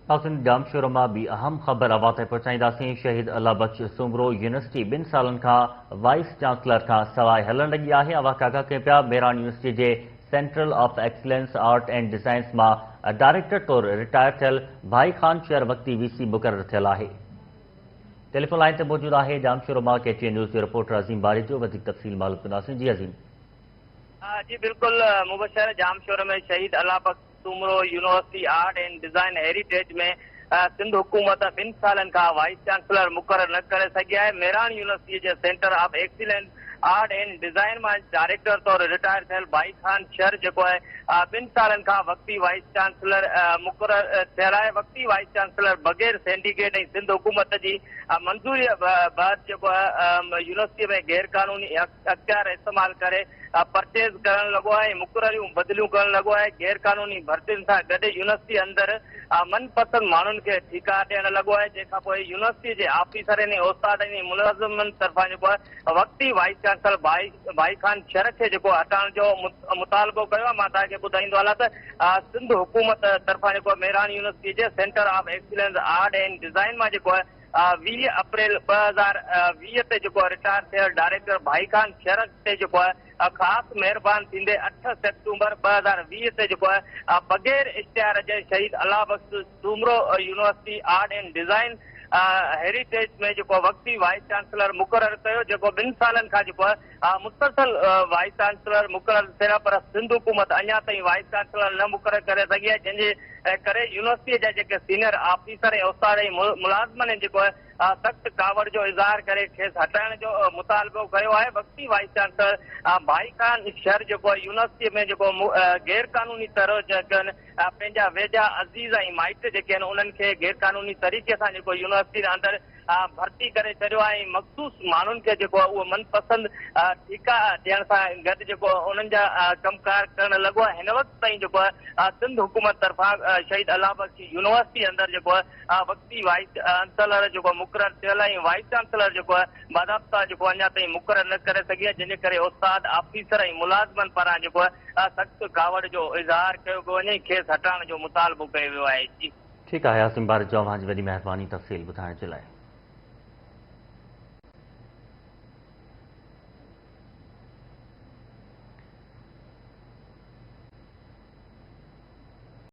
नाज़रीन जामशोर मां भी अहम ख़बर अवा ते पहुचाईंदासीं। शहीद अल्लाह बख्श सूमरो यूनिवर्सिटी 2 सालनि खां वाइस चांसलर खां सवाइ हलण लगी आहे। अवा कागा कयूं पिया। Mehran university J central of excellence art and designs मां डायरेक्टर तौर रिटायर थियल भाई खान शहर वक्ती वीसी मुक़रर थियल आहे। टेलीफोन लाइन ते मौजूद आहे जामशोर मां केटीएन न्यूज़ जो रिपोर्टर अज़ीम बारी जो वधीक तफ़सील मालूम कंदासीं। जी अज़ीम। जी बिल्कुल मुबशर जामशोर में Shaheed Allah Bakhsh Soomro university art and design heritage में सिंध हुकूमत 2 सालनि खां वाइस चांसलर मुक़रर न करे सघी आहे। Mehran university J centre of excellence art and design में डायरेक्टर तौर रिटायर थियल भाई खान शहर जो है 2 सालनि खां वक्ती वाइस चांसलर मुक़रर थियल आहे। वक्ती वाइस चांसलर बगैर सिंडिकेट ऐं सिंध हुकूमत जी मंजूरी बैदि जेको आहे यूनिवर्सिटी में गैर कानूनी अख्तियार इस्तेमाल करे परचेज करण लॻो आहे, मुक़ररियूं बदिलियूं करण लॻो आहे। गैर कानूनी भर्तियुनि सां गॾु यूनिवर्सिटी अंदर मनपसंद माण्हुनि खे ठीका ॾियण लॻो आहे। जंहिंखां पोइ यूनिवर्सिटी जे ऑफिसरनि उस्तादनि मुलाज़िमनि तरफ़ां जेको आहे वक्ती वाइस चांसलर भाई खान शहर खे जेको हटाइण जो मुतालबो कयो आहे। मां तव्हांखे ॿुधाईंदो हलां त सिंध हुकूमत तरफ़ां जेको Mehran university J centre of excellence art and design मां जेको आहे 20 अप्रैल 2020 ते जेको रिटायर थियल डायरेक्टर भाई खान शहर ते जेको आहे ख़ासि महिरबान थींदे 8 सेप्टेम्बर 2020 ते जेको आहे बगैर इश्तिहार जे Shaheed Allah Bakhsh Soomro university art and design heritage में जेको वक्ती वाइस चांसलर मुक़रर कयो, जेको 2 सालनि खां जेको आहे मुसलसल वाइस चांसलर मुक़रर थियल, पर सिंध हुकूमत अञा ताईं वाइस चांसलर न मुक़रर करे सघी आहे। जंहिंजे करे यूनिवर्सिटी जा जेके सीनियर ऑफिसर ऐं उस्ताद ऐं मुलाज़िमनि जेको आहे सख़्त कावड़ जो इज़हार करे खेसि हटाइण जो मुतालबो कयो आहे। वक्ती वाइस चांसलर भाई खान शहर जेको आहे यूनिवर्सिटी में जेको गैर कानूनी तरह कनि पंहिंजा वेझा अज़ीज़ ऐं माइट जेके आहिनि उन्हनि खे गैर कानूनी तरीक़े सां जेको यूनिवर्सिटी जे अंदरि भर्ती करे छॾियो आहे। ऐं मख़सूस माण्हुनि खे जेको आहे उहो मनपसंद ठीका ॾियण सां गॾु जेको उन्हनि जा कमकार करण लॻो आहे। हिन वक़्तु ताईं जेको आहे सिंध हुकूमत तरफ़ां शहीद अल्लाह बख्श यूनिवर्सिटी अंदरि जेको आहे वक्ती वाइस चांसलर जेको मुक़रर थियल आहे। वाइस चांसलर जेको आहे बाज़ाब्ता जेको अञा ताईं मुक़रर न करे सघी आहे। जंहिंजे करे उस्ताद ऑफिसर ऐं मुलाज़िमनि पारां जेको आहे सख़्त कावड़ जो इज़हार कयो पियो वञे, खेसि हटाइण जो मुतालबो कयो वियो आहे। जी ठीकु आहे। आसिम बारी जो अवां जी वॾी महिरबानी तफ़सील ॿुधाइण जे लाइ।